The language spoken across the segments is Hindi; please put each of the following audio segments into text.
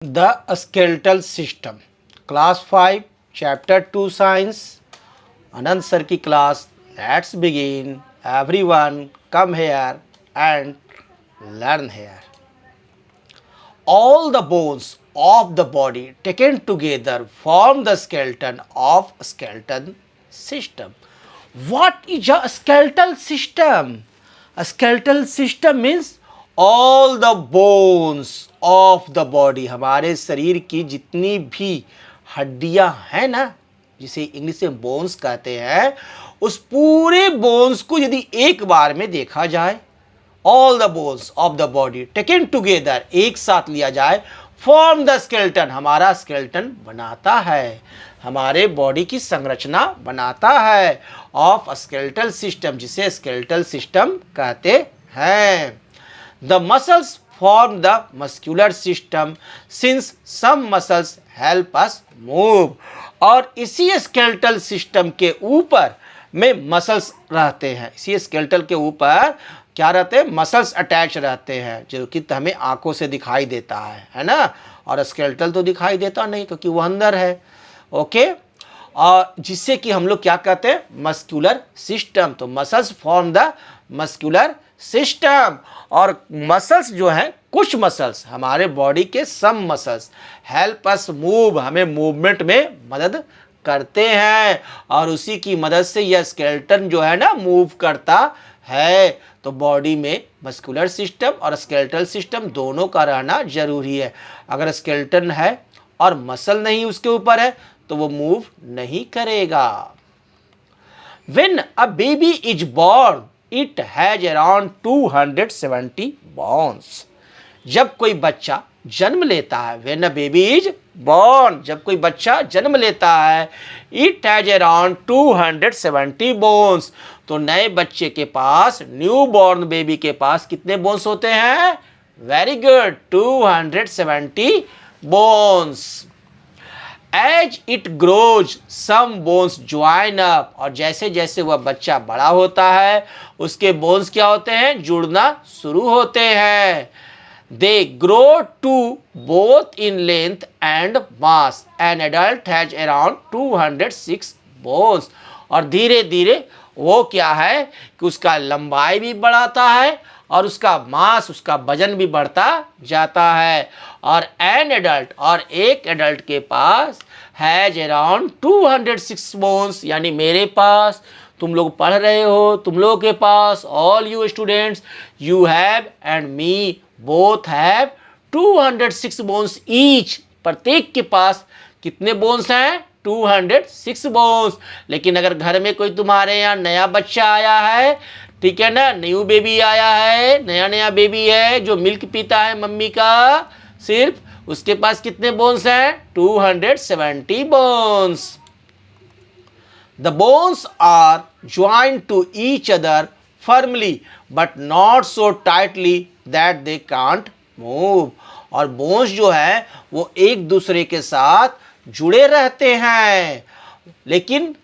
The skeletal system, class 5, chapter 2 science. Anand sir की class. Let's begin. Everyone come here and learn here. All the bones of the body taken together form the skeleton of skeleton system. What is a skeletal system? A skeletal system means all the bones of the body. हमारे शरीर की जितनी भी हड्डियां हैं ना, जिसे इंग्लिश में बोन्स कहते हैं, उस पूरे बोन्स को यदि एक बार में देखा जाए, all the bones of the body taken together, एक साथ लिया जाए, फॉर्म द स्केलेटन, हमारा स्केलेटन बनाता है, हमारे बॉडी की संरचना बनाता है, ऑफ स्केलेटल सिस्टम, जिसे स्केलेटल सिस्टम कहते हैं. The muscles form the muscular system since some muscles help us move. और इसी स्केलेटल सिस्टम के ऊपर में मसल्स रहते हैं. इसी स्केलेटल के ऊपर क्या रहते हैं? मसल्स अटैच रहते हैं, जो कि हमें आंखों से दिखाई देता है ना. और स्केलेटल तो दिखाई देता नहीं क्योंकि वो अंदर है. ओके. और जिससे कि हम लोग क्या कहते हैं? Muscular system. तो muscles form the muscular system. और मसल्स जो है, कुछ मसल्स हमारे बॉडी के some muscles help us move, हमें मूवमेंट में मदद करते हैं. और उसी की मदद से यह स्केलेटन जो है ना मूव करता है. तो बॉडी में मस्कुलर सिस्टम और स्केलेटल सिस्टम दोनों का रहना जरूरी है. अगर स्केलेटन है और मसल नहीं उसके ऊपर है तो वो मूव नहीं करेगा. When a baby is born, it has around 270 bones. जब कोई बच्चा जन्म लेता है, when a baby is born, जब कोई बच्चा जन्म लेता है, it has around 270 bones. तो नए बच्चे के पास, न्यू बॉर्न बेबी के पास कितने बोन्स होते हैं? Very good, 270 bones. As it grows some bones join up. और जैसे जैसे वह बच्चा बड़ा होता है उसके बोन्स क्या होते हैं? जुड़ना शुरू होते हैं. They grow to both in length and mass. An adult has around 206 bones. और धीरे धीरे वो क्या है कि उसका लंबाई भी बढ़ाता है और उसका मास, उसका वजन भी बढ़ता जाता है. और एन एडल्ट, और एक एडल्ट के पास हैज अराउंड 206 बोन्स. यानी मेरे पास, तुम लोग पढ़ रहे हो, तुम लोगों के पास, all you students, you have and me both have 206 bones each. प्रत्येक के पास कितने बोन्स हैं? 206 बोन्स. लेकिन अगर घर में कोई तुम्हारे यहाँ नया बच्चा आया है, ठीक है ना, न्यू बेबी आया है, नया नया बेबी है जो मिल्क पीता है मम्मी का, सिर्फ उसके पास कितने बोन्स हैं? 270 bones. The bones are joint to each other firmly but not so tightly that they can't move. और बोन्स जो है वो एक दूसरे के साथ जुड़े रहते हैं, लेकिन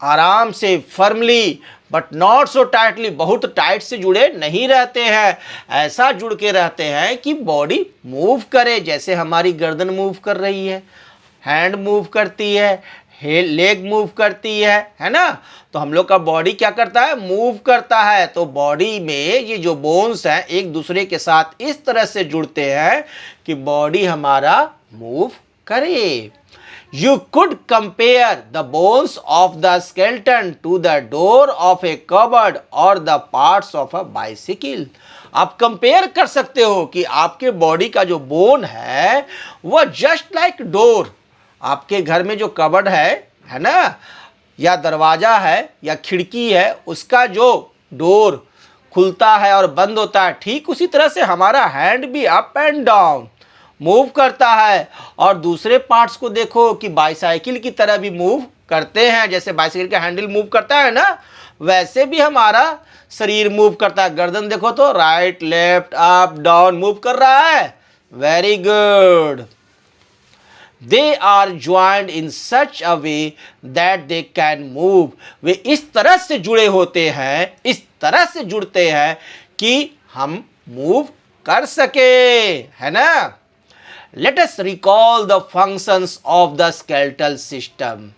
आराम से, firmly, but not so tightly, बहुत टाइट से जुड़े नहीं रहते हैं. ऐसा जुड़ के रहते हैं कि बॉडी मूव करे. जैसे हमारी गर्दन मूव कर रही है, हैंड मूव करती है, लेग मूव करती है ना. तो हम लोग का बॉडी क्या करता है? मूव करता है. तो बॉडी में ये जो बोन्स हैं एक दूसरे के साथ इस तरह से जुड़ते हैं कि बॉडी हमारा मूव करे. You could compare the bones of the skeleton to the door of a cupboard or the parts of a bicycle. आप कंपेयर कर सकते हो कि आपके बॉडी का जो बोन है वह जस्ट लाइक डोर, आपके घर में जो कबर्ड है ना, या दरवाजा है या खिड़की है, उसका जो डोर खुलता है और बंद होता है, ठीक उसी तरह से हमारा हैंड भी अप एंड डाउन मूव करता है. और दूसरे पार्ट्स को देखो कि बाईसाइकिल की तरह भी मूव करते हैं. जैसे बाईसाइकिल का हैंडल मूव करता है ना, वैसे भी हमारा शरीर मूव करता है. गर्दन देखो तो right, left, up, down move कर रहा है. Very good. They are joined in such a way that they can move. Way इस तरह से जुड़े होते हैं, इस तरह से जुड़ते हैं कि हम मूव कर सके, है ना. Let us recall the functions of the skeletal system.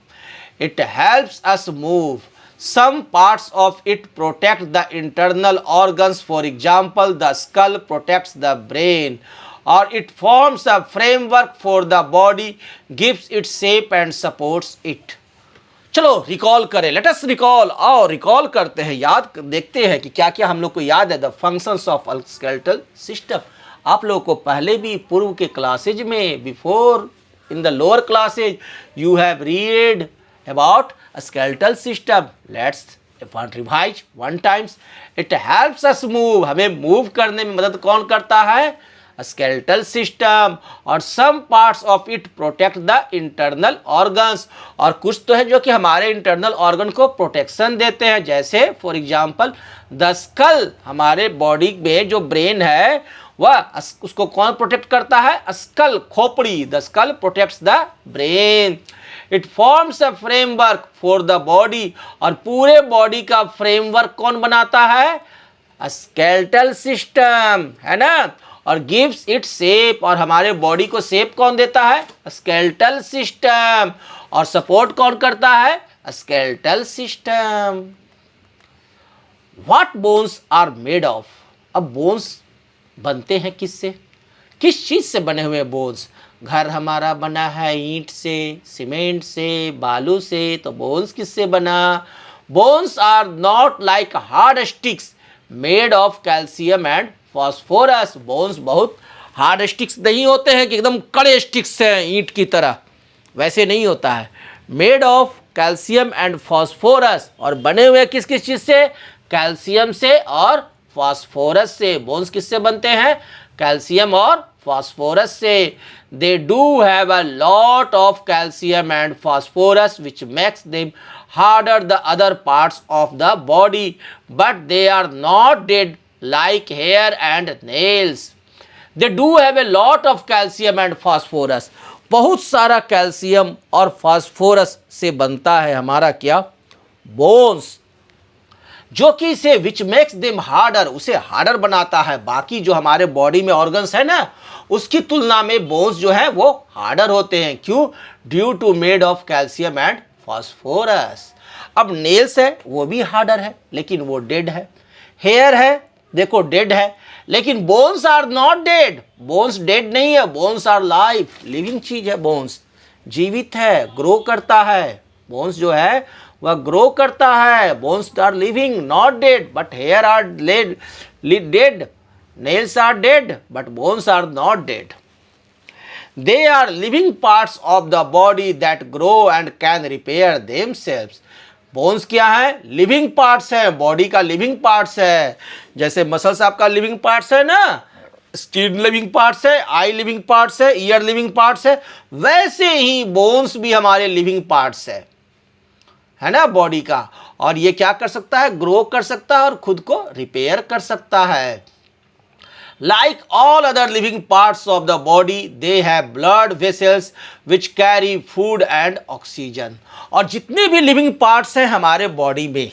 It helps us move. Some parts of it protect the internal organs. For example, the skull protects the brain, or it forms a framework for the body, gives it shape and supports it. चलो रिकॉल करें, लेट अस रिकॉल, आओ रिकॉल करते हैं, याद देखते हैं कि क्या क्या हम लोग को याद है the functions of skeletal system. आप लोगों को पहले भी पूर्व के क्लासेज में, before in the lower classes you have read about skeletal system. Let's revise one times. It helps us move, हमें मूव करने में मदद कौन करता है? Skeletal system. और some parts of it protect the internal organs, और कुछ तो है जो कि हमारे इंटरनल ऑर्गन को प्रोटेक्शन देते हैं, जैसे फॉर एग्जांपल द स्कल, हमारे बॉडी में जो ब्रेन है वह उसको कौन प्रोटेक्ट करता है? स्कल, खोपड़ी। The skull protects the brain. It forms a framework for the body, और पूरे बॉडी का फ्रेमवर्क कौन बनाता है? स्केलेटल सिस्टम, है ना। और गिव्स इट शेप, और हमारे बॉडी को शेप कौन देता है? Skeletal system. और सपोर्ट कौन करता है? Skeletal system. What bones are made of? अब बोन्स बनते हैं किससे? किस चीज से बने हुए बोन्स? घर हमारा बना है ईंट से, सीमेंट से, बालू से, तो बोन्स किससे बना? Bones are not like hard sticks made of calcium and phosphorus. Bones बहुत हार्ड स्टिक्स नहीं होते हैं कि एकदम कड़े स्टिक्स हैं ईंट की तरह, वैसे नहीं होता है। Made of calcium and phosphorus, और बने हुए किस किस चीज़ से? कैल्शियम से और फॉस्फोरस से। बोन्स किससे बनते हैं? कैल्शियम और फॉस्फोरस से। They do have a lot of calcium and phosphorus which makes them harder the other parts of the body, but they are not dead like hair and nails. They do have a lot of calcium and phosphorus. बहुत सारा कैल्शियम और फास्फोरस से बनता है हमारा क्या? बोन्स, जो कि इसे विच मेक्स देम हार्डर, उसे हार्डर बनाता है। बाकी जो हमारे बॉडी में ऑर्गन्स है ना, उसकी तुलना में बोन्स जो है वो हार्डर होते हैं। क्यों? Due to made of calcium and phosphorus. अब नेल्स है वो भी हार्डर है, लेकिन वो डेड है। हेयर है, देखो डेड है, लेकिन bones are not dead. Bones dead नहीं है, बोन्स आर लाइफ, लिविंग चीज है। बोन्स जीवित है, ग्रो करता है। बोन्स जो है वह ग्रो करता है। Bones are living, not dead, but hair are dead, nails are dead, but bones are not dead. They are living parts of the body that grow and can repair themselves. Bones क्या है? लिविंग पार्ट्स है, बॉडी का लिविंग पार्ट्स है। जैसे मसल्स आपका लिविंग पार्ट्स है ना, स्किन लिविंग पार्ट्स है, आई लिविंग पार्ट्स है, ईयर लिविंग पार्ट्स है, वैसे ही बोन्स भी हमारे लिविंग पार्ट्स है ना बॉडी का। और ये क्या कर सकता है? ग्रो कर सकता है और खुद को रिपेयर कर सकता है। Like all other living parts of the body, they have blood vessels which carry food and oxygen. और जितने भी लिविंग पार्ट्स हैं हमारे बॉडी में,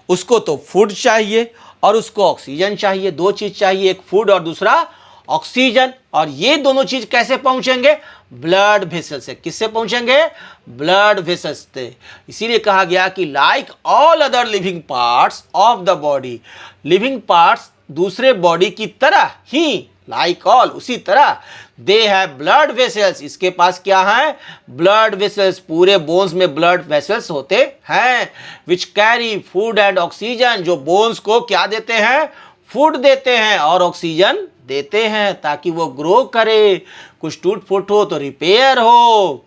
उसको तो फूड चाहिए और उसको ऑक्सीजन चाहिए। दो चीज़ चाहिए, एक फूड और दूसरा ऑक्सीजन। और ये दोनों चीज़ कैसे पहुंचेंगे? ब्लड वेसल से। किससे पहुंचेंगे? ब्लड वेसल्स से। इसीलिए कहा गया कि like all other living parts of the body, living parts दूसरे बॉडी की तरह ही, लाइक ऑल, उसी तरह, दे हैव ब्लड वेसल्स, इसके पास क्या है? Blood vessels. पूरे बोन्स में ब्लड वेसल्स होते हैं, which carry food and oxygen, जो बोन्स को क्या देते हैं? फूड देते हैं और ऑक्सीजन देते हैं, ताकि वो ग्रो करे, कुछ टूट फूट हो तो रिपेयर हो।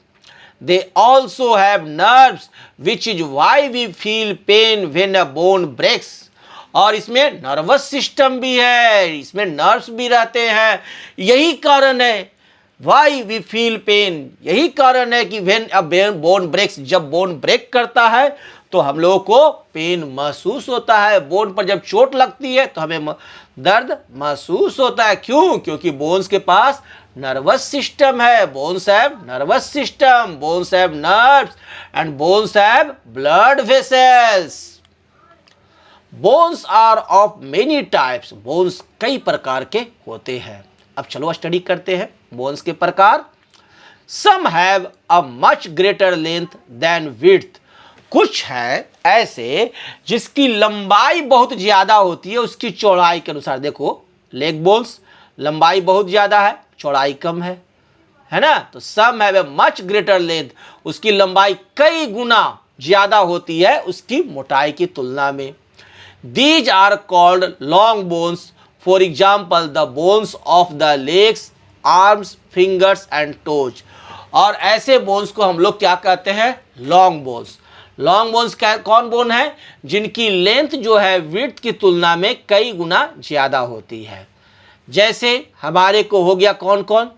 They also have nerves, which is why we feel pain when a bone breaks. और इसमें नर्वस सिस्टम भी है, इसमें नर्व्स भी रहते हैं। यही कारण है वाई वी फील पेन, यही कारण है कि व्हेन अ बोन ब्रेक्स, जब बोन ब्रेक करता है तो हम लोगों को पेन महसूस होता है। बोन पर जब चोट लगती है तो हमें दर्द महसूस होता है। क्यों? क्योंकि बोन्स के पास नर्वस सिस्टम है। Bones have nervous system, bones have nerves and bones have blood vessels. Bones are of many types, bones कई प्रकार के होते हैं। अब चलो स्टडी करते हैं बोन्स के प्रकार। Some have a much greater length than width, कुछ है ऐसे जिसकी लंबाई बहुत ज़्यादा होती है उसकी चौड़ाई के अनुसार। देखो लेग बोन्स लंबाई बहुत ज़्यादा है, चौड़ाई कम है ना। तो some have a much greater length, उसकी लंबाई कई गुना ज़्यादा होती है उसकी मोटाई की तुलना में। These are called long bones, for example the bones of the legs, arms, fingers and toes. और ऐसे बोन्स को हम लोग क्या कहते हैं? Long bones. लॉन्ग बोन्स कौन बोन है? जिनकी लेंथ जो है विड्थ की तुलना में कई गुना ज़्यादा होती है। जैसे हमारे को हो गया कौन कौन?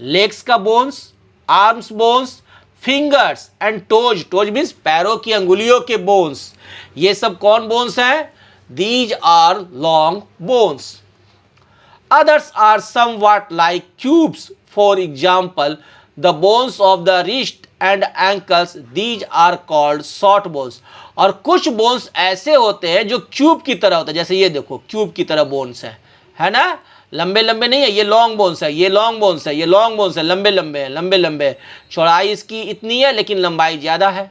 लेग्स का bones, arms bones, fingers and toes. Toes means पैरों की अंगुलियों के बोन्स। ये सब कौन बोन्स हैं? These are long bones. Others are somewhat like cubes. For example, the bones of the wrist and ankles, these are called short bones. और कुछ बोन्स ऐसे होते हैं जो क्यूब की तरह होते हैं। जैसे ये देखो क्यूब की तरह बोन्स है ना, लंबे लंबे नहीं है, ये लॉन्ग बोन्स है, ये लॉन्ग बोन्स है, ये लॉन्ग बोन्स है, लंबे लंबे हैं, लंबे लंबे। चौड़ाई इसकी इतनी है लेकिन लंबाई ज़्यादा है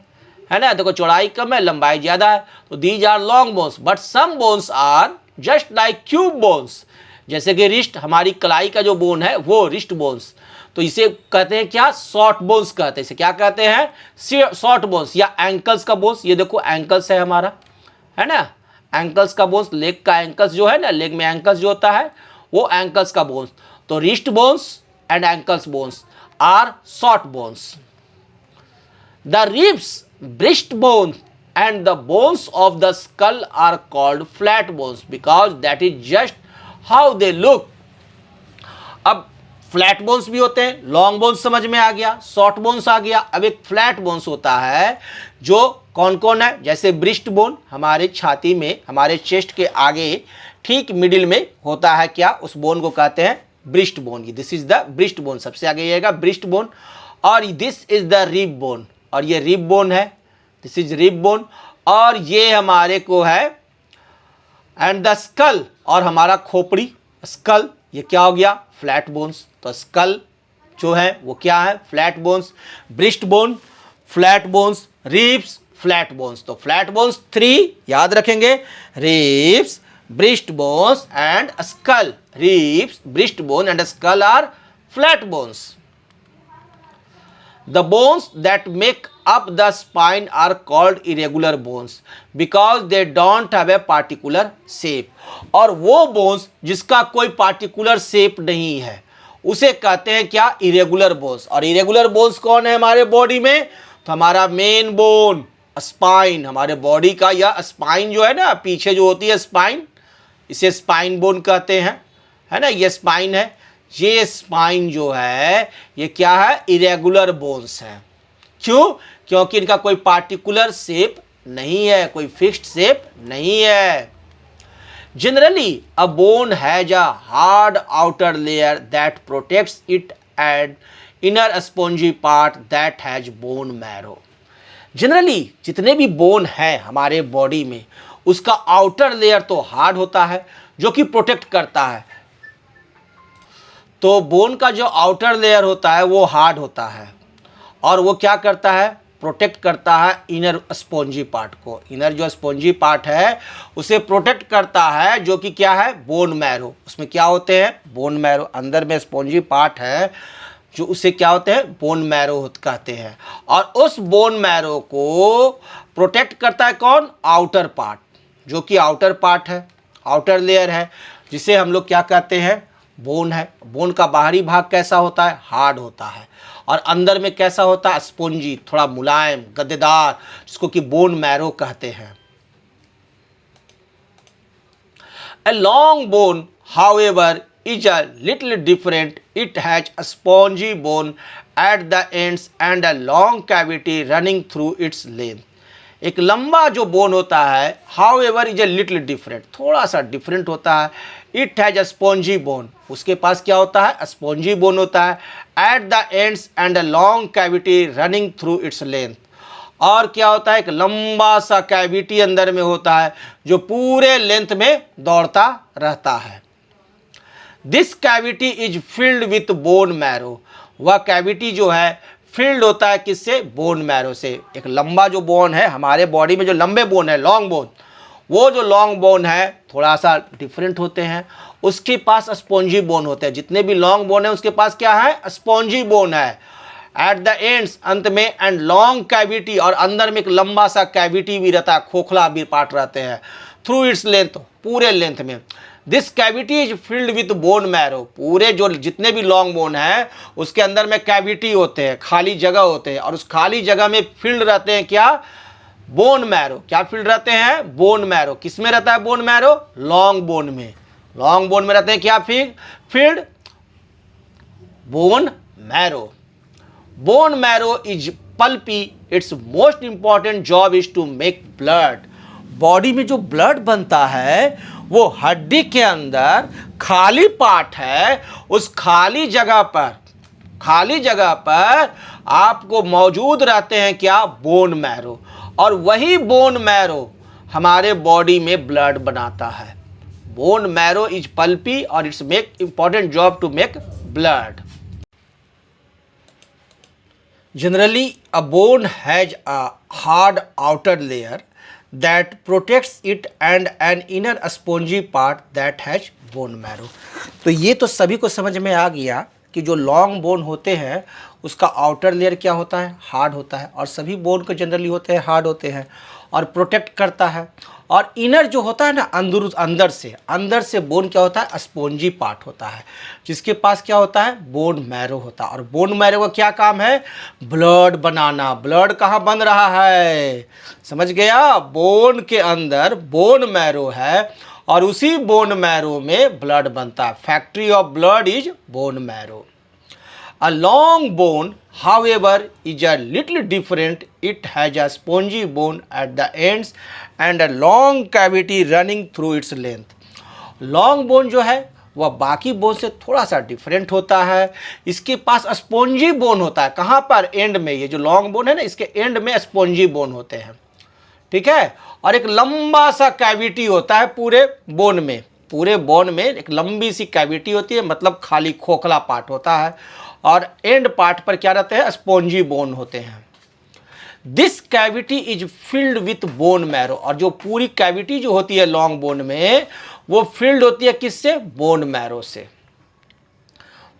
ना। देखो चौड़ाई कम है, लंबाई ज़्यादा है, तो these are long bones. But some bones are just like cube bones. जैसे कि रिस्ट, हमारी कलाई का जो बोन है वो रिस्ट बोन्स, तो इसे कहते हैं क्या? शॉर्ट बोन्स कहते हैं। इसे क्या कहते हैं? Short bones. या एंकल्स का बोन्स, ये देखो एंकल्स है हमारा, है ना, एंकल्स का बोन्स। लेग का एंकल्स जो है ना, लेग में एंकल्स जो होता है वो एंकल्स का बोन्स। तो wrist bones and ankles bones are short bones. The ribs, breast bone and the bones of the skull are called flat bones because that is just how they look. अब फ्लैट बोन्स भी होते हैं, लॉन्ग बोन्स समझ में आ गया, शॉर्ट बोन्स आ गया। अब एक फ्लैट बोन्स होता है जो कौन कौन है? जैसे ब्रिस्ट बोन हमारे छाती में, हमारे चेस्ट के आगे ठीक मिडिल में होता है, क्या उस बोन को कहते हैं? Breast bone. This is the breast bone, सबसे आगे आएगा ब्रिस्ट बोन। और this is the rib bone, और ये रिब बोन है, दिस इज रिब बोन। और ये हमारे को है एंड द स्कल, और हमारा खोपड़ी स्कल, ये क्या हो गया? Flat bones. तो स्कल जो है वो क्या है? Flat bones. Breast bone flat bones, ribs flat bones. तो फ्लैट बोन्स 3 याद रखेंगे, ribs, breast bones and skull. Ribs, breast bone and skull are flat bones. The bones that make up the spine are called irregular bones because they don't have a particular shape. और वो बोन्स जिसका कोई पार्टिकुलर शेप नहीं है उसे कहते हैं क्या? Irregular bones. और इरेगुलर बोन्स कौन है हमारे बॉडी में? तो हमारा मेन बोन स्पाइन, हमारे बॉडी का, या स्पाइन जो है ना पीछे जो होती है स्पाइन, इसे स्पाइन बोन कहते हैं, है ना। ये स्पाइन है, ये स्पाइन जो है ये क्या है? इरेगुलर बोन्स है। क्यों? क्योंकि इनका कोई पार्टिकुलर शेप नहीं है, कोई फिक्स्ड शेप नहीं है। Generally a bone has a hard outer layer that protects it and inner spongy part that has bone marrow. Generally जितने भी बोन हैं हमारे बॉडी में उसका आउटर लेयर तो हार्ड होता है जो कि प्रोटेक्ट करता है। तो बोन का जो आउटर लेयर होता है वो हार्ड होता है और वो क्या करता है? प्रोटेक्ट करता है इनर स्पॉन्जी पार्ट को। इनर जो स्पॉन्जी पार्ट है उसे प्रोटेक्ट करता है, जो कि क्या है? Bone marrow. उसमें क्या होते हैं? Bone marrow. अंदर में स्पॉन्जी पार्ट है जो उसे क्या होते हैं? बोन मैरो कहते हैं। और उस बोन मैरो को प्रोटेक्ट करता है कौन? आउटर पार्ट, जो कि आउटर पार्ट है, आउटर लेयर है, जिसे हम लोग क्या कहते हैं? बोन है। बोन का बाहरी भाग कैसा होता है? हार्ड होता है। और अंदर में कैसा होता है? स्पॉन्जी, थोड़ा मुलायम, गद्देदार, जिसको कि बोन मैरो कहते हैं। A long bone, however, is a little different. It has a spongy bone at the ends and a long cavity running through its length. एक लंबा जो बोन होता है, however is a little different, थोड़ा सा डिफरेंट होता है। It has a spongy bone, उसके पास क्या होता है? स्पॉन्जी बोन होता है। At the ends and a long cavity running through its length, और क्या होता है? एक लंबा सा कैविटी अंदर में होता है जो पूरे लेंथ में दौड़ता रहता है। This cavity is filled with bone marrow, वह कैविटी जो है फिल्ड होता है किससे? बोन मैरो से। एक लंबा जो बोन है हमारे बॉडी में, जो लंबे बोन है, लॉन्ग बोन, वो जो लॉन्ग बोन है थोड़ा सा डिफरेंट होते हैं, उसके पास स्पॉन्जी बोन होते हैं। जितने भी लॉन्ग बोन है उसके पास क्या है? स्पॉन्जी बोन है एट द एंड्स, अंत में, एंड लॉन्ग कैविटी, और अंदर में एक लंबा सा कैविटी भी रहता है, खोखला भी पार्ट रहते हैं, थ्रू इट्स लेंथ, पूरे लेंथ में। This cavity is filled with bone marrow, पूरे जो जितने भी लॉन्ग बोन है उसके अंदर में कैविटी होते हैं, खाली जगह होते हैं, और उस खाली जगह में फिल्ड रहते हैं क्या? Bone marrow. क्या फील्ड रहते हैं? Bone marrow. किस में रहता है बोन मैरो? लॉन्ग बोन में। लॉन्ग बोन में रहते हैं क्या filled? Bone marrow. Bone marrow is pulpy, its most important job is to make blood. Body में जो ब्लड बनता है वो हड्डी के अंदर खाली पार्ट है, उस खाली जगह पर आपको मौजूद रहते हैं क्या? Bone marrow. और वही बोन मैरो हमारे बॉडी में ब्लड बनाता है। बोन मैरो इज पल्पी और its make important job to make blood. Generally, a bone has a hard outer layer that protects it and an inner spongy part that has bone marrow. तो ये तो सभी को समझ में आ गया कि जो लॉन्ग बोन होते हैं उसका आउटर लेयर क्या होता है? हार्ड होता है। और सभी बोन को जनरली होते हैं हार्ड होते हैं, और प्रोटेक्ट करता है। और इनर जो होता है ना, अंदर से बोन क्या होता है? स्पॉन्जी पार्ट होता है, जिसके पास क्या होता है? बोन मैरो होता है। और बोन मैरो का क्या काम है? ब्लड बनाना। ब्लड कहाँ बन रहा है? समझ गया? बोन के अंदर बोन मैरो है और उसी बोन मैरो में ब्लड बनता है। Factory of blood is bone marrow. A long bone, however, is a little different. It has a spongy bone at the ends and a long cavity running through its length. Long bone जो है वह बाकी बोन से थोड़ा सा डिफरेंट होता है। इसके पास स्पॉन्जी बोन होता है। कहाँ पर? एंड में। ये जो लॉन्ग बोन है ना, इसके एंड में स्पॉन्जी बोन होते हैं, ठीक है। और एक लंबा सा कैविटी होता है पूरे बोन में। पूरे बोन में एक लंबी सी कैविटी होती है, मतलब खाली खोखला पार्ट होता है, और एंड पार्ट पर क्या रहते हैं? स्पॉन्जी बोन होते हैं। This cavity is filled with bone marrow. और जो पूरी कैविटी जो होती है लॉन्ग बोन में, वो फिल्ड होती है किससे? बोन मैरो से।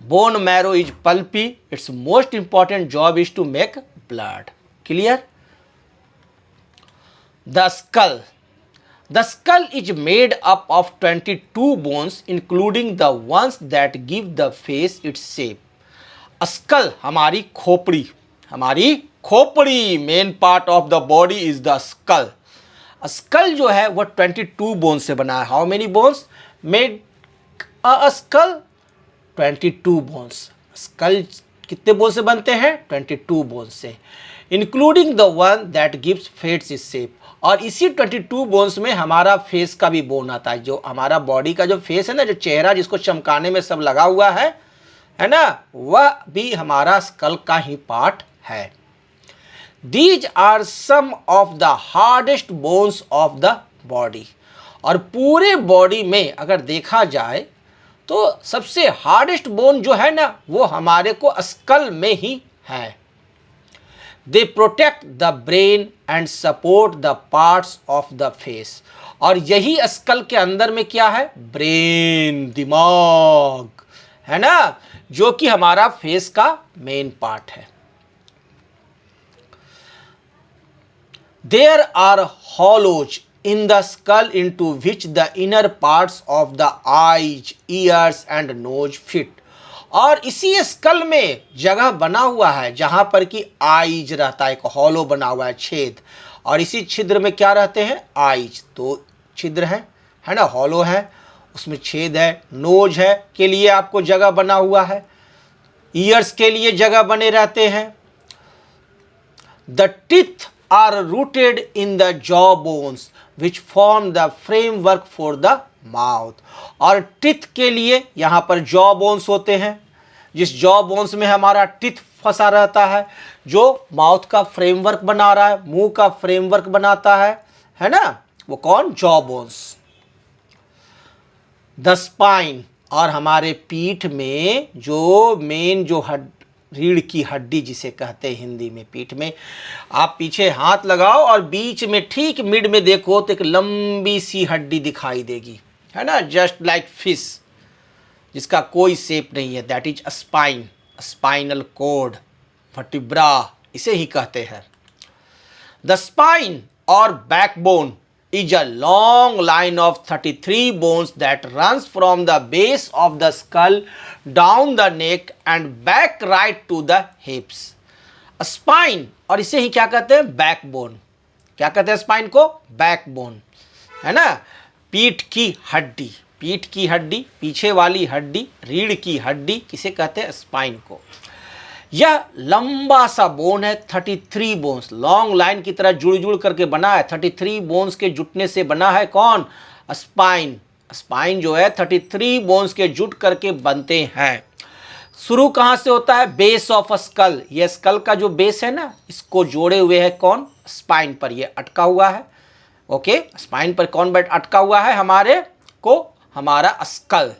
Bone marrow is pulpy, its most important job is to make blood. Clear? The skull. The skull is made up of 22 bones, including the ones that give the face its shape. Skull हमारी खोपड़ी main part of the body is the skull. Skull जो है वो 22 बोन से बना है। How many bones made a skull? 22 bones. Skull कितने बोन से बनते हैं? 22 बोन से, including the one that gives face its shape. और इसी 22 बोन्स में हमारा फेस का भी बोन आता है। जो हमारा बॉडी का जो फेस है ना, जो चेहरा जिसको चमकाने में सब लगा हुआ है ना, वह भी हमारा स्कल का ही पार्ट है। These are some of the hardest bones of the body. और पूरे बॉडी में अगर देखा जाए तो सबसे हार्डेस्ट बोन जो है ना, वो हमारे को स्कल में ही है। They protect the brain and support the parts of the face. और यही स्कल के अंदर में क्या है? ब्रेन, दिमाग है ना, जो कि हमारा फेस का मेन पार्ट है। There are hollows in the skull into which the inner parts of the eyes, ears and nose fit. और इसी स्कल में जगह बना हुआ है जहां पर कि आईज रहता है, एक हॉलो बना हुआ है, छेद। और इसी छिद्र में क्या रहते हैं? आईज। तो छिद्र है ना, हॉलो है, उसमें छेद है। नोज है के लिए आपको जगह बना हुआ है, ईयर्स के लिए जगह बने रहते हैं। The teeth are rooted in the jaw bones which form the framework for the mouth. और टीथ के लिए यहाँ पर जॉ बोन्स होते हैं, जिस जॉ बोन्स में हमारा टीथ फंसा रहता है, जो माउथ का फ्रेमवर्क बना रहा है, मुंह का फ्रेमवर्क बनाता है ना, वो कौन? Jaw bones. द स्पाइन और हमारे पीठ में जो मेन जो रीढ़ की हड्डी जिसे कहते हैं हिंदी में पीठ में, आप पीछे हाथ लगाओ और बीच में ठीक मिड में देखो तो एक लंबी सी हड्डी दिखाई देगी, है ना, जस्ट लाइक फिश, जिसका कोई शेप नहीं है, that is spine, spinal cord, vertebra इसे ही कहते हैं। द स्पाइन और backbone is a long line of 33 bones that runs from the base of the skull down the neck and back right to the hips. Spine और इसे ही क्या कहते हैं, बैकबोन। क्या कहते हैं स्पाइन को, बैकबोन, है ना, पीठ की हड्डी, पीठ की हड्डी, पीछे वाली हड्डी, रीढ़ की हड्डी, किसे कहते हैं, स्पाइन को। यह लंबा सा बोन है, 33 बोन्स, लॉन्ग लाइन की तरह जुड़ जुड़ करके बना है, 33 बोन्स के जुटने से बना है कौन, स्पाइन। स्पाइन जो है 33 बोन्स के जुट करके बनते हैं। शुरू कहाँ से होता है, बेस ऑफ स्कल, ये स्कल का जो बेस है ना, इसको जोड़े हुए है कौन, स्पाइन पर, ये अटका हुआ है। ओके, स्पाइन पर कौन अटका हुआ है, हमारे को, हमारा स्कल।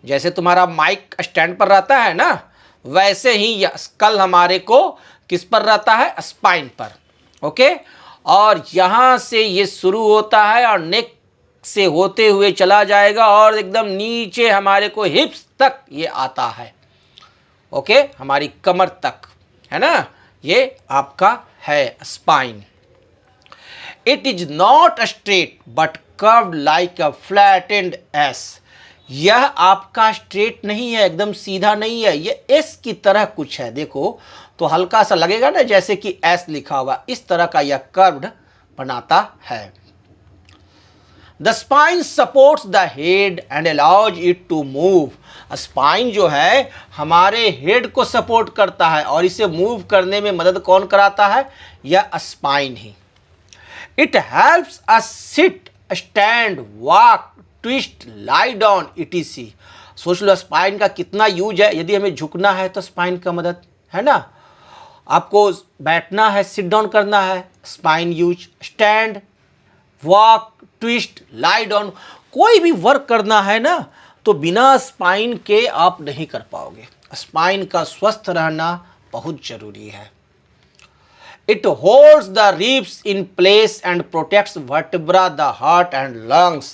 जैसे तुम्हारा माइक स्टैंड पर रहता है ना, वैसे ही यह स्कल हमारे को किस पर रहता है, स्पाइन पर। ओके, और यहाँ से ये शुरू होता है और नेक से होते हुए चला जाएगा और एकदम नीचे हमारे को हिप्स तक ये आता है। ओके, हमारी कमर तक, है ना, ये आपका है spine. It is not straight but curved like a flattened S. यह आपका स्ट्रेट नहीं है, एकदम सीधा नहीं है, ये एस की तरह कुछ है, देखो तो हल्का सा लगेगा ना जैसे कि एस लिखा हुआ, इस तरह का यह कर्व्ड बनाता है। The spine supports the head and allows it to move. Spine जो है हमारे हेड को सपोर्ट करता है और इसे मूव करने में मदद कौन कराता है, यह spine he. It helps us sit, stand, walk, twist, lie down, etc.. सोच लो स्पाइन का कितना यूज है, यदि हमें झुकना है तो स्पाइन का मदद, है ना, आपको बैठना है, सिट डाउन करना है, spine use, stand, walk, twist, lie down, कोई भी वर्क करना है ना तो बिना स्पाइन के आप नहीं कर पाओगे। स्पाइन का स्वस्थ रहना बहुत जरूरी है। It holds the ribs in place and protects vertebra, the heart and lungs.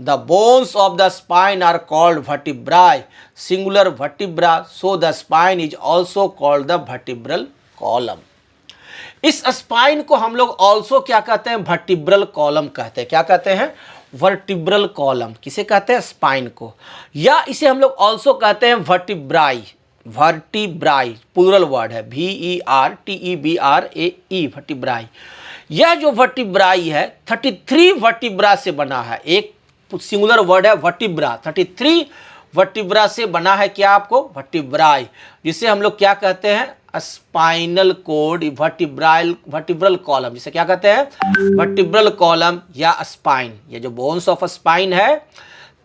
The bones of the spine are called vertebrae, singular vertebra, so the spine is also called the vertebral column. इस स्पाइन को हम लोग ऑल्सो क्या कहते हैं, वर्टिब्रल कॉलम कहते हैं। क्या कहते हैं, वर्टिब्रल कॉलम। किसे कहते हैं, स्पाइन को। या इसे हम लोग ऑल्सो कहते हैं वर्टिब्राई, वर्टिब्राई प्लूरल वर्ड है, VERTEBRAE, वर्टिब्राई। यह जो वर्टिब्राई है 33 वर्टिब्रा से बना है, एक सिंगुलर वर्ड है वर्टिब्रा, 33 वर्टिब्रा से बना है क्या आपको, वर्टिब्राई, जिसे हम लोग क्या कहते हैं, स्पाइनल कोड, वर्टिब्रल कॉलम, जिसे क्या कहते हैं, वर्टिब्रल कॉलम या स्पाइन। ये जो बोन्स ऑफ स्पाइन है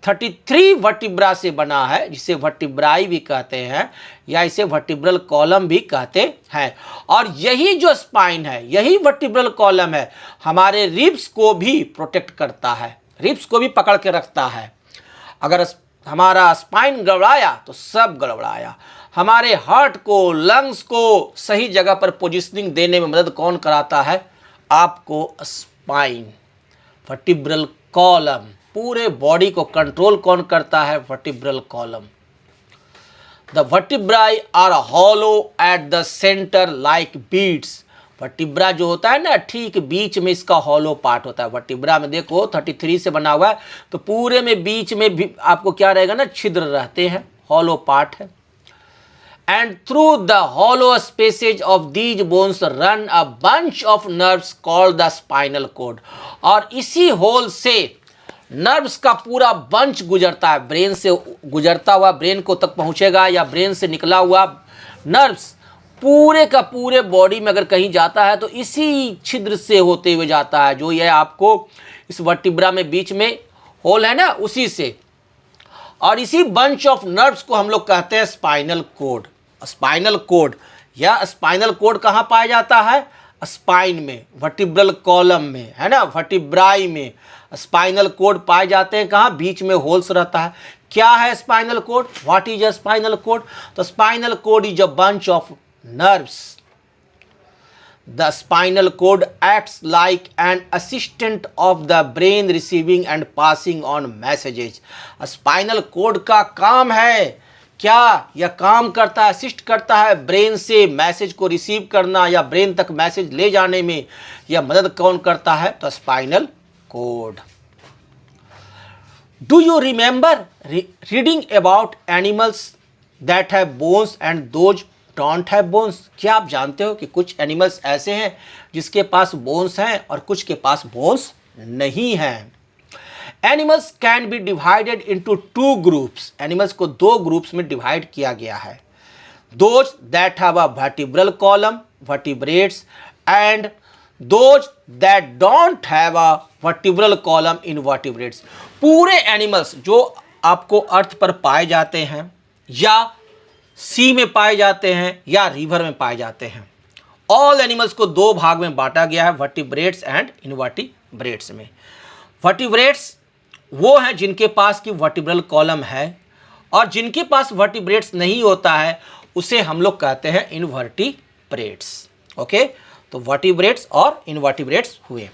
33 वर्टिब्रा से बना है, जिसे वर्टिब्राई भी कहते हैं या इसे वर्टिब्रल कॉलम भी कहते हैं। और यही जो स्पाइन है, यही वर्टिब्रल कॉलम है, हमारे रिब्स को भी प्रोटेक्ट करता है, रिब्स को भी पकड़ के रखता है। अगर हमारा स्पाइन गड़बड़ाया तो सब गड़बड़ाया। हमारे हार्ट को, लंग्स को सही जगह पर पोजिशनिंग देने में मदद कौन कराता है, आपको स्पाइन, वर्टिब्रल कॉलम। पूरे बॉडी को कंट्रोल कौन करता है, vertebral column. The vertebrae are hollow at the centre like beads. Vertebra जो होता है ना, ठीक बीच में इसका हॉलो पार्ट होता है। वर्टिब्रा में देखो 33 से बना हुआ है, तो पूरे में बीच में भी आपको क्या रहेगा ना, छिद्र रहते हैं, हॉलो पार्ट है। And through the hollow spaces of these bones run a bunch of nerves called the spinal cord. और इसी होल से नर्व्स का पूरा बंच गुजरता है, ब्रेन से गुजरता हुआ ब्रेन को तक पहुंचेगा, या ब्रेन से निकला हुआ नर्व्स पूरे का पूरे बॉडी में अगर कहीं जाता है तो इसी छिद्र से होते हुए जाता है, जो ये आपको इस वर्टिब्रा में बीच में होल है ना, उसी से। और इसी बंच ऑफ नर्व्स को हम लोग कहते हैं स्पाइनल कोड। स्पाइनल कोड या स्पाइनल कोड कहाँ पाया जाता है, स्पाइन में, वर्टिब्रल कॉलम में, है ना, वर्टिब्राई में स्पाइनल कोड पाए जाते हैं। कहाँ, बीच में होल्स रहता है। क्या है spinal cord? What is a spinal cord? तो spinal cord is a bunch of nerves. The spinal cord acts like an assistant of the brain receiving and passing on messages. Spinal cord का काम है क्या? यह काम करता है, असिस्ट करता है ब्रेन से मैसेज को रिसीव करना या ब्रेन तक मैसेज ले जाने में. यह मदद कौन करता है? तो spinal code. Do you remember reading about animals that have bones and those don't have bones? क्या आप जानते हो कि कुछ एनिमल्स ऐसे हैं जिसके पास बोन्स हैं और कुछ के पास बोन्स नहीं हैं. Animals can be divided into two groups. Animals को दो ग्रुप्स में डिवाइड किया गया है. Those that have a vertebral column, vertebrates, and those that don't have a vertebral column, invertebrates. पूरे एनिमल्स जो आपको अर्थ पर पाए जाते हैं या सी में पाए जाते हैं या रिवर में पाए जाते हैं, ऑल एनिमल्स को दो भाग में बांटा गया है, वर्टिब्रेट्स एंड इनवर्टिब्रेट्स में. वर्टिब्रेट्स वो हैं जिनके पास की वर्टिब्रल कॉलम है और जिनके पास वर्टिब्रेट्स नहीं होता है उसे हम लोग कहते हैं इनवर्टिब्रेट्स. ओके, तो वर्टिब्रेट्स और इनवर्टिब्रेट्स हुए.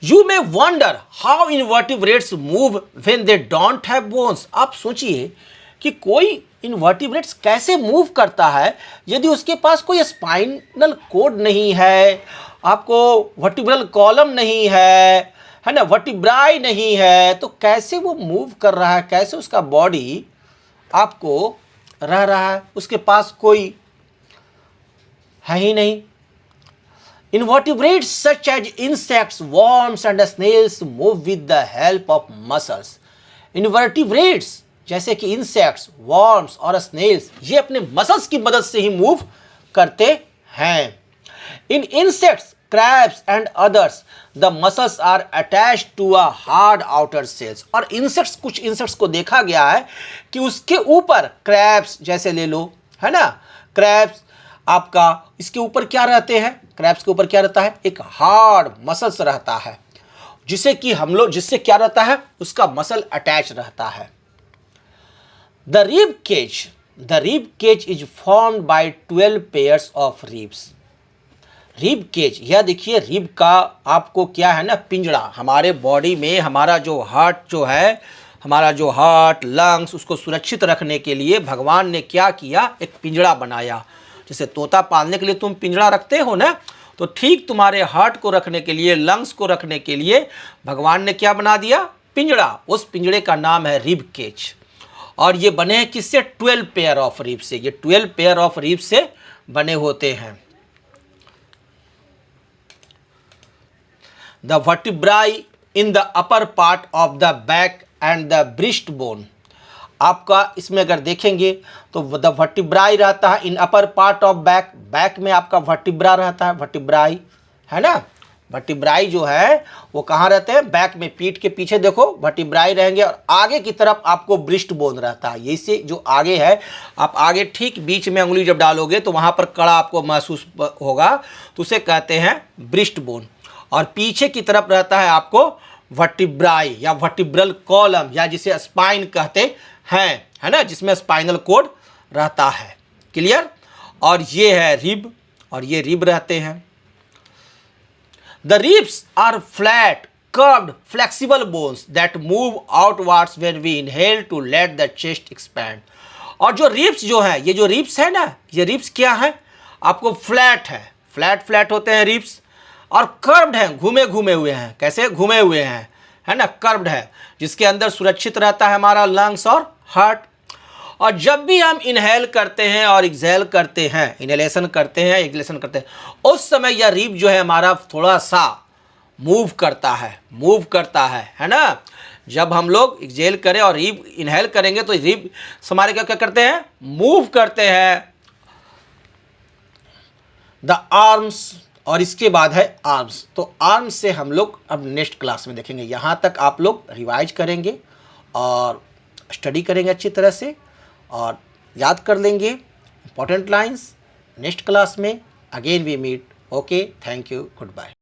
You may wonder how invertebrates move when they don't have bones. आप सोचिए कि कोई इनवर्टिब्रेट्स कैसे मूव करता है यदि उसके पास कोई स्पाइनल कोड नहीं है, आपको वर्टिब्रल कॉलम नहीं है ना, वर्टिब्राई नहीं है, तो कैसे वो मूव कर रहा है, कैसे उसका बॉडी आपको रह रहा है? उसके पास कोई है ही नहीं. Invertebrates such as insects, worms and snails move with the help of muscles. Invertebrates जैसे कि इंसेक्ट्स, वर्म्स और स्नेल्स ये अपने मसल्स की मदद से ही मूव करते हैं. In insects, crabs and others the muscles are attached to a hard outer shells. और इंसेक्ट्स, कुछ इंसेक्ट्स को देखा गया है कि उसके ऊपर, क्रैब्स जैसे ले लो, है ना, क्रैब्स आपका इसके ऊपर क्या रहते हैं? क्रैब्स के ऊपर क्या रहता है? एक हार्ड मसल्स रहता है जिसे कि हम लोग, जिससे क्या रहता है? उसका मसल अटैच रहता है. The rib cage is formed by 12 pairs of ribs. Rib cage, यह देखिए रिब का आपको क्या है ना, पिंजड़ा. हमारे बॉडी में हमारा जो हार्ट जो है, हमारा जो हार्ट, लंग्स, उसको सुरक्षित रखने के लिए भगवान ने क्या किया? एक पिंजड़ा बनाया. जैसे तोता पालने के लिए तुम पिंजड़ा रखते हो ना, तो ठीक तुम्हारे हार्ट को रखने के लिए, लंग्स को रखने के लिए भगवान ने क्या बना दिया? पिंजड़ा. उस पिंजड़े का नाम है रिब केज. और ये बने हैं किससे? 12 पेयर ऑफ रिब से. ये 12 पेयर ऑफ रिब से बने होते हैं. The vertebrae in the upper part of the back and the breast bone. आपका इसमें अगर देखेंगे तो द वर्टिब्राई रहता है in upper part of back. Back में आपका वर्टिब्रा रहता है, वर्टिब्राई, है ना. वर्टिब्राई जो है वो कहाँ रहते हैं? बैक में, पीठ के पीछे देखो वर्टिब्राई रहेंगे. और आगे की तरफ आपको ब्रिस्ट बोन रहता है. ये से जो आगे है, आप आगे ठीक बीच में उंगली जब डालोगे तो वहाँ पर कड़ा आपको महसूस होगा, तो उसे कहते हैं ब्रिस्ट बोन. और पीछे की तरफ रहता है आपको वर्टिब्राई या वर्टिब्रल कॉलम, या जिसे स्पाइन कहते हैं, है ना, जिसमें स्पाइनल कोड रहता है. क्लियर? और ये है रिब, और ये रिब रहते हैं. The ribs are flat, curved, flexible bones that move outwards when we inhale to let the chest expand. और जो रिब्स जो है, ये जो रिब्स है ना, ये रिब्स क्या है? आपको फ्लैट है, फ्लैट होते हैं रिब्स, और कर्व्ड हैं, घूमे घूमे हुए हैं. कैसे घूमे हुए हैं? है ना, कर्व्ड है, जिसके अंदर सुरक्षित रहता है हमारा लंग्स और हार्ट. और जब भी हम इनहेल करते हैं और एक्सहेल करते हैं, इनहेलेशन करते हैं, एक्सहेलेशन करते हैं, उस समय यह रिब जो है हमारा थोड़ा सा मूव करता है ना. जब हम लोग एक्सहेल करें और रिब इनहेल करेंगे तो रिब हमारे क्या क्या करते हैं? मूव करते हैं. द आर्म्स, और इसके बाद है आर्म्स. तो आर्म्स से हम लोग अब नेक्स्ट क्लास में देखेंगे. यहाँ तक आप लोग रिवाइज करेंगे और स्टडी करेंगे अच्छी तरह से और याद कर लेंगे इंपॉर्टेंट लाइंस. नेक्स्ट क्लास में again we meet. Okay, thank you, good bye.